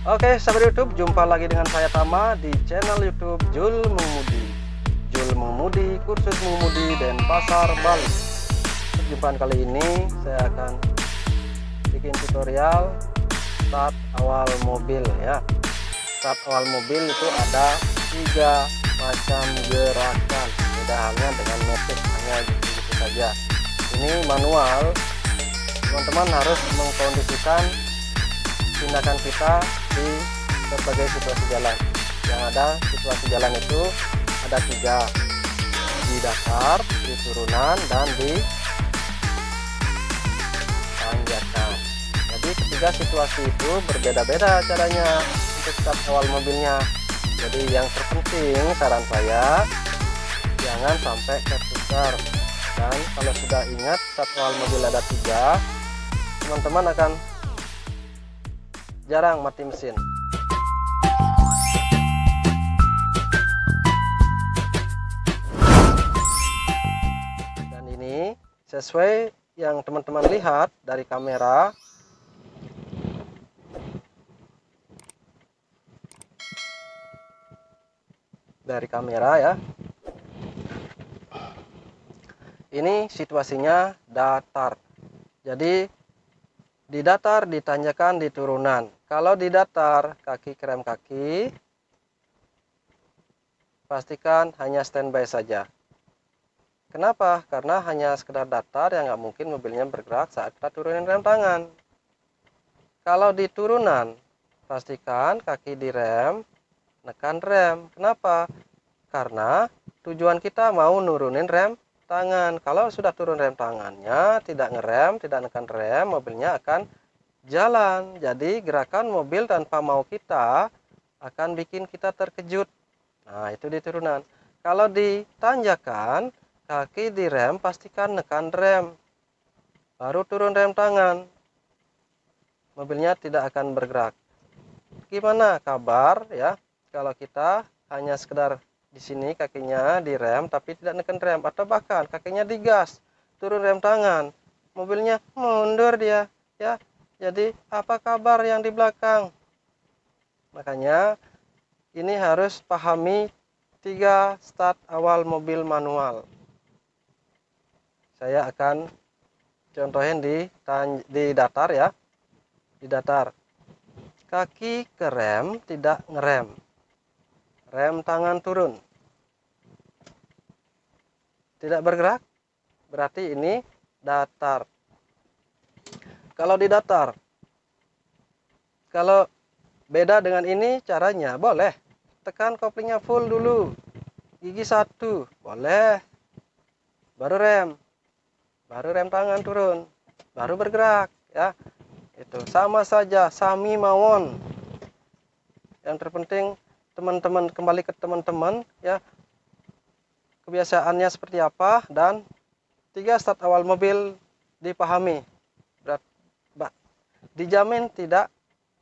Oke, sahabat YouTube, jumpa lagi dengan saya Tama di channel YouTube Jul Mengemudi. Jul Mengemudi, kursus mengemudi Denpasar, Bali. Perjumpaan kali ini saya akan bikin tutorial start awal mobil ya. Start awal mobil itu ada 3 macam gerakan, beda halnya dengan metik, hanya gitu saja. Ini manual, teman-teman harus mengkondisikan tindakan kita di berbagai situasi jalan. Yang ada situasi jalan itu ada 3, di datar, di turunan, dan di tanjakan. Jadi ketiga situasi itu berbeda-beda caranya untuk start awal mobilnya. Jadi yang terpenting saran saya jangan sampai tertukar, dan kalau sudah ingat start awal mobil ada 3, teman-teman akan jarang mati mesin. Dan ini sesuai yang teman-teman lihat dari kamera. Ya. Ini situasinya datar. Jadi di datar, di tanjakan, di turunan. Kalau di datar, kaki kerem kaki, pastikan hanya standby saja. Kenapa? Karena hanya sekedar datar, yang nggak mungkin mobilnya bergerak saat kita turunin rem tangan. Kalau di turunan, pastikan kaki direm, nekan rem. Kenapa? Karena tujuan kita mau nurunin rem tangan. Kalau sudah turun rem tangannya, tidak ngerem, tidak nekan rem, mobilnya akan jalan. Jadi gerakan mobil tanpa mau kita akan bikin kita terkejut. Nah, itu di turunan. Kalau di tanjakan, kaki direm, pastikan nekan rem, baru turun rem tangan, mobilnya tidak akan bergerak. Gimana kabar ya kalau kita hanya sekedar di sini kakinya direm tapi tidak neken rem, atau bahkan kakinya digas, turun rem tangan, mobilnya mundur dia ya. Jadi apa kabar yang di belakang? Makanya ini harus pahami 3 start awal mobil manual. Saya akan contohin di datar ya. Di datar, kaki ke rem tidak ngerem, rem tangan turun, tidak bergerak, berarti ini datar. Kalau di datar, kalau beda dengan ini caranya, boleh tekan koplingnya full dulu, gigi 1, boleh, baru rem tangan turun, baru bergerak ya. Itu sama saja, sami mawon. Yang terpenting teman-teman kembali ke teman-teman ya, kebiasaannya seperti apa, dan 3 start awal mobil dipahami. Dijamin tidak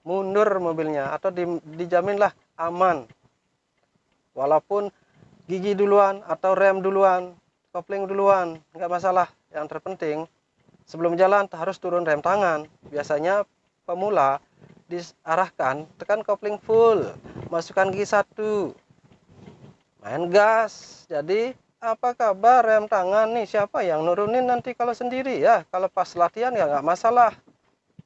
mundur mobilnya, atau dijaminlah aman. Walaupun gigi duluan atau rem duluan, kopling duluan, nggak masalah. Yang terpenting sebelum jalan harus turun rem tangan. Biasanya pemula diarahkan tekan kopling full, masukkan gigi 1, main gas. Jadi apa kabar rem tangan nih, siapa yang nurunin nanti kalau sendiri ya? Kalau pas latihan ya nggak masalah,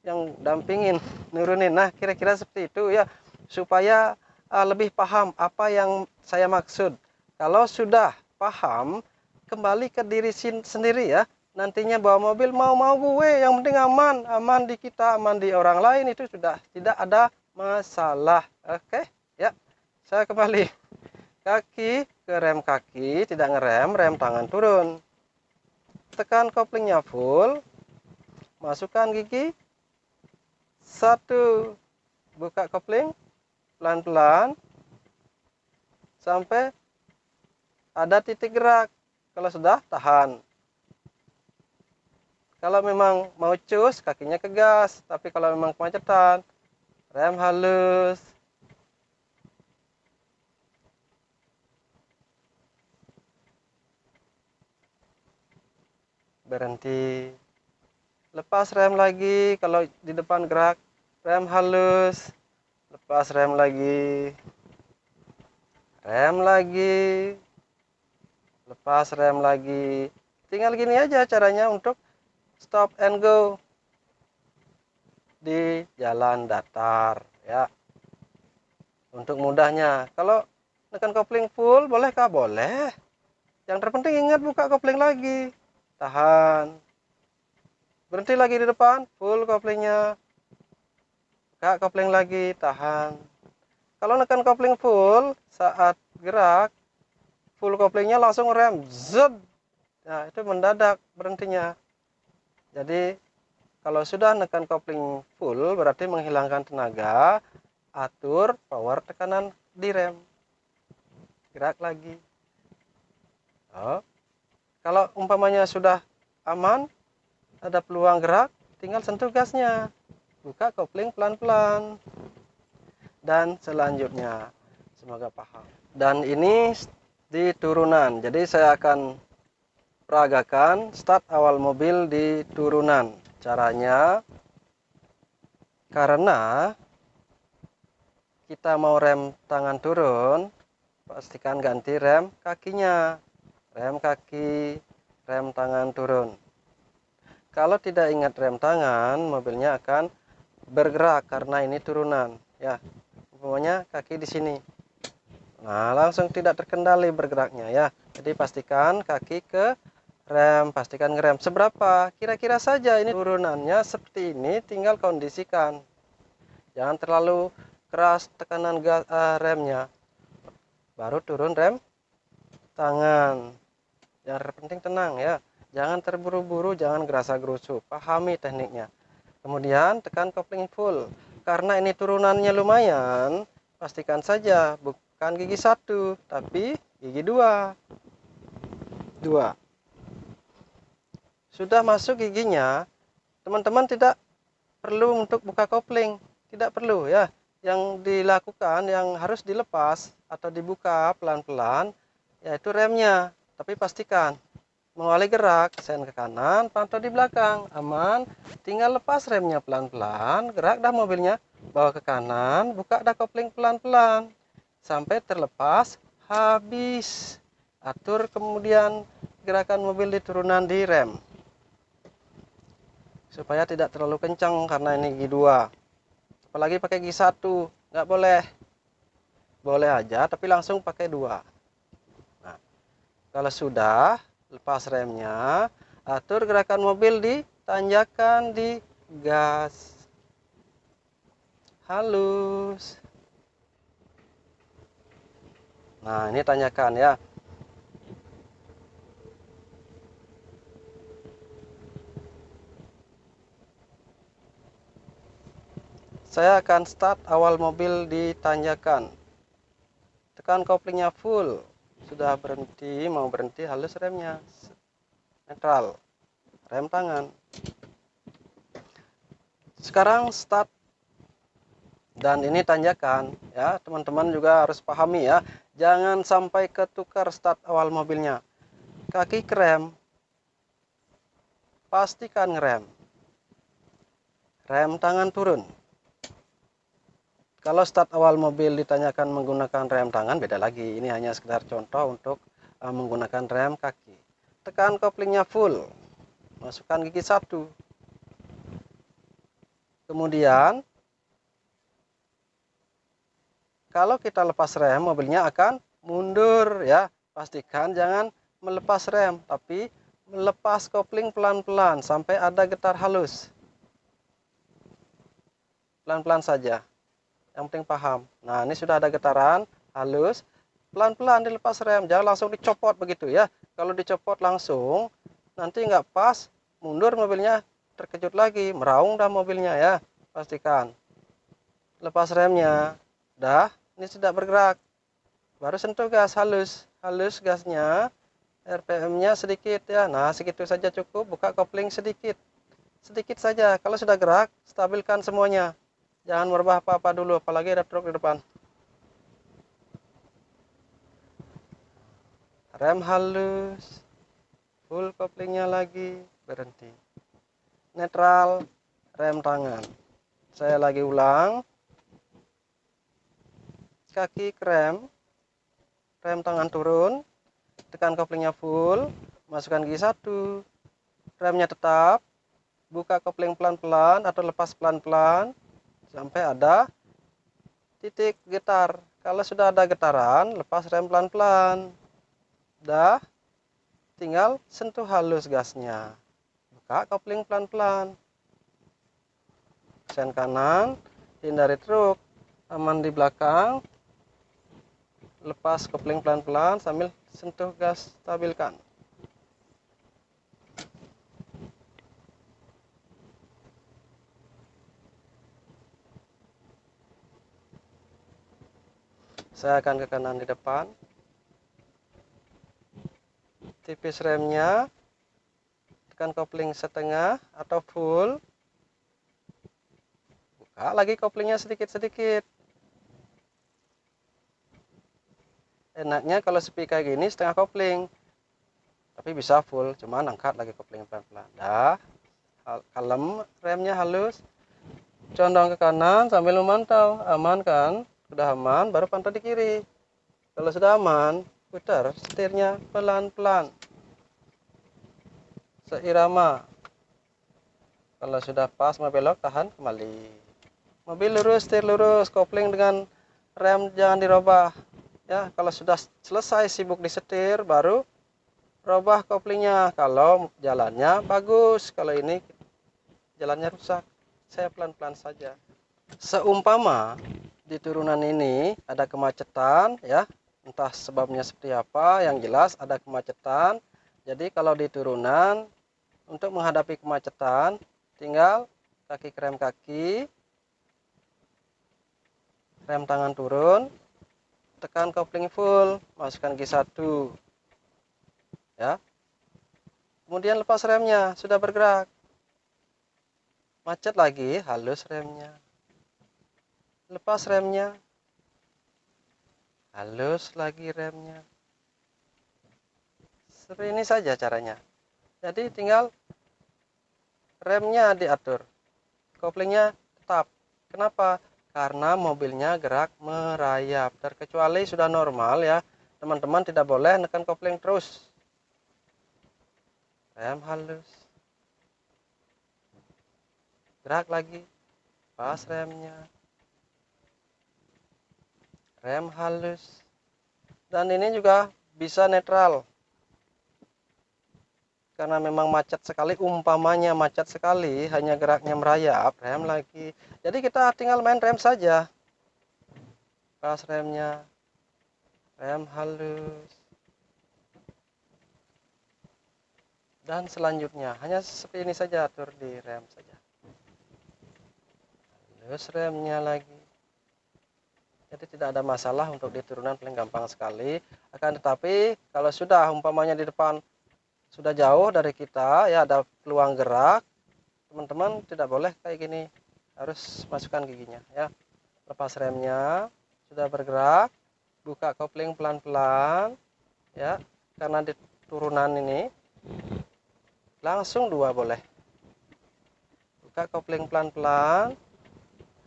yang dampingin nurunin. Nah, kira-kira seperti itu ya, supaya lebih paham apa yang saya maksud. Kalau sudah paham, kembali ke diri sendiri ya. Nantinya bawa mobil mau gue, yang penting aman di kita, aman di orang lain, itu sudah tidak ada masalah. Oke ya, saya kembali. Kaki ke rem kaki, tidak ngerem, rem tangan turun, tekan koplingnya full, masukkan gigi 1, buka kopling pelan-pelan sampai ada titik gerak. Kalau sudah, tahan. Kalau memang mau cus, kakinya ke gas. Tapi kalau memang kemacetan, rem halus. Berhenti. Lepas rem lagi, kalau di depan gerak, rem halus. lepas rem lagi, lepas rem lagi. Tinggal gini aja caranya untuk stop and go di jalan datar ya. Untuk mudahnya, kalau tekan kopling full bolehkah? Boleh. Yang terpenting ingat buka kopling lagi, tahan, berhenti lagi di depan, full koplingnya, buka kopling lagi, tahan. Kalau tekan kopling full saat gerak, full koplingnya langsung rem, zed. Nah, itu mendadak berhentinya. Jadi kalau sudah tekan kopling full berarti menghilangkan tenaga, atur power tekanan di rem, gerak lagi. Oh. Kalau umpamanya sudah aman, ada peluang gerak, tinggal sentuh gasnya, buka kopling pelan-pelan. Dan selanjutnya, semoga paham. Dan ini di turunan, jadi saya akan peragakan start awal mobil di turunan. Caranya, karena kita mau rem tangan turun, pastikan ganti rem kakinya, rem kaki, rem tangan turun. Kalau tidak ingat rem tangan, mobilnya akan bergerak karena ini turunan ya. Umpamanya kaki di sini, nah langsung tidak terkendali bergeraknya ya. Jadi pastikan kaki ke rem, pastikan ngerem seberapa kira-kira saja. Ini turunannya seperti ini, tinggal kondisikan, jangan terlalu keras tekanan remnya, baru turun rem tangan. Yang terpenting tenang ya, jangan terburu-buru, jangan gerasa-gerusu, pahami tekniknya. Kemudian tekan kopling full. Karena ini turunannya lumayan, pastikan saja bukan gigi 1 tapi gigi 2. Sudah masuk giginya, teman-teman tidak perlu untuk buka kopling, tidak perlu ya. Yang dilakukan, yang harus dilepas atau dibuka pelan-pelan yaitu remnya. Tapi pastikan mengawali gerak, sen ke kanan, pantau di belakang, aman. Tinggal lepas remnya pelan-pelan, gerak dah mobilnya, bawa ke kanan, buka dah kopling pelan-pelan sampai terlepas habis. Atur kemudian gerakan mobil di turunan di rem supaya tidak terlalu kencang karena ini gigi 2. Apalagi pakai gigi 1, nggak boleh. Boleh aja tapi langsung pakai 2. Nah, kalau sudah lepas remnya, atur gerakan mobil di tanjakan, di gas, halus. Nah, ini tanjakan ya. Saya akan start awal mobil di tanjakan. Tekan koplingnya full. Sudah berhenti, mau berhenti, halus remnya. Netral, rem tangan. Sekarang start. Dan ini tanjakan ya, teman-teman juga harus pahami ya. Jangan sampai ketukar start awal mobilnya. Kaki rem, pastikan ngerem. Rem tangan turun. Kalau start awal mobil ditanyakan menggunakan rem tangan, beda lagi. Ini hanya sekedar contoh untuk menggunakan rem kaki. Tekan koplingnya full. Masukkan gigi 1. Kemudian, kalau kita lepas rem, mobilnya akan mundur ya. Pastikan jangan melepas rem, tapi melepas kopling pelan-pelan sampai ada getar halus. Pelan-pelan saja. Yang penting paham. Nah, ini sudah ada getaran halus, pelan-pelan dilepas rem, jangan langsung dicopot begitu ya. Kalau dicopot langsung nanti nggak pas, mundur mobilnya, terkejut lagi, meraung dah mobilnya ya. Pastikan lepas remnya, dah ini sudah bergerak, baru sentuh gas, halus gasnya, RPM-nya sedikit ya. Nah, segitu saja cukup. Buka kopling sedikit saja. Kalau sudah gerak, stabilkan semuanya. Jangan merubah apa-apa dulu, apalagi ada truk di depan. Rem halus, full koplingnya lagi, berhenti. Netral, rem tangan. Saya lagi ulang. kaki rem tangan turun, tekan koplingnya full, masukkan gigi 1, remnya tetap, buka kopling pelan-pelan atau lepas pelan-pelan sampai ada titik getar. Kalau sudah ada getaran, lepas rem pelan-pelan. Dah, tinggal sentuh halus gasnya. Buka kopling pelan-pelan. Sen kanan, hindari truk, aman di belakang. Lepas kopling pelan-pelan sambil sentuh gas, stabilkan. Saya akan ke kanan di depan. Tipis remnya, tekan kopling setengah atau full. Buka lagi koplingnya sedikit-sedikit. Enaknya kalau sepi kayak gini setengah kopling, tapi bisa full, cuman angkat lagi kopling pelan-pelan. Dah, kalem, remnya halus, condong ke kanan sambil memantau. Aman kan? Sudah aman, baru pantau di kiri. Kalau sudah aman, putar setirnya pelan-pelan, seirama. Kalau sudah pas mau belok, tahan kembali. Mobil lurus, setir lurus, kopling dengan rem jangan dirubah. Ya, kalau sudah selesai sibuk disetir, baru robah koplingnya. Kalau jalannya bagus, kalau ini jalannya rusak, saya pelan-pelan saja. Seumpama di turunan ini ada kemacetan, ya, entah sebabnya seperti apa, yang jelas ada kemacetan. Jadi kalau di turunan, untuk menghadapi kemacetan, tinggal kaki rem kaki, rem tangan turun, tekan kopling full, masukkan gigi 1, ya. Kemudian lepas remnya, sudah bergerak. Macet lagi, halus remnya. Lepas remnya, halus lagi remnya. Seperti ini saja caranya. Jadi tinggal remnya diatur, koplingnya tetap. Kenapa? Karena mobilnya gerak merayap. Terkecuali sudah normal, ya, teman-teman tidak boleh menekan kopling terus. Rem halus, gerak lagi, pas remnya, rem halus. Dan ini juga bisa netral, karena memang macet sekali. Umpamanya macet sekali, hanya geraknya merayap, rem lagi. Jadi kita tinggal main rem saja. Pas remnya, rem halus. Dan selanjutnya hanya seperti ini saja, atur di rem saja. Halus remnya lagi. Jadi tidak ada masalah untuk di turunan, paling gampang sekali. Akan tetapi kalau sudah umpamanya di depan sudah jauh dari kita, ya, ada peluang gerak, teman-teman tidak boleh kayak gini, harus masukkan giginya, ya. Lepas remnya, sudah bergerak, buka kopling pelan-pelan, ya, karena di turunan ini langsung 2 boleh. Buka kopling pelan-pelan,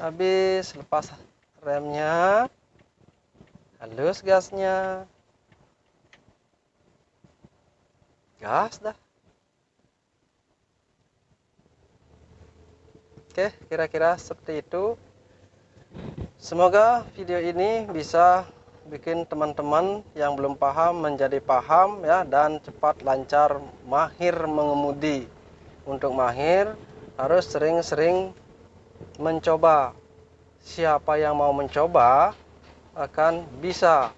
habis lepas remnya, halus gasnya, gas dah. Oke, kira-kira seperti itu. Semoga video ini bisa bikin teman-teman yang belum paham menjadi paham, ya, dan cepat lancar mahir mengemudi. Untuk mahir harus sering-sering mencoba. Siapa yang mau mencoba akan bisa.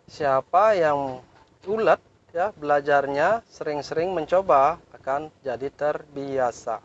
Siapa yang ulet, ya, belajarnya sering-sering mencoba akan jadi terbiasa.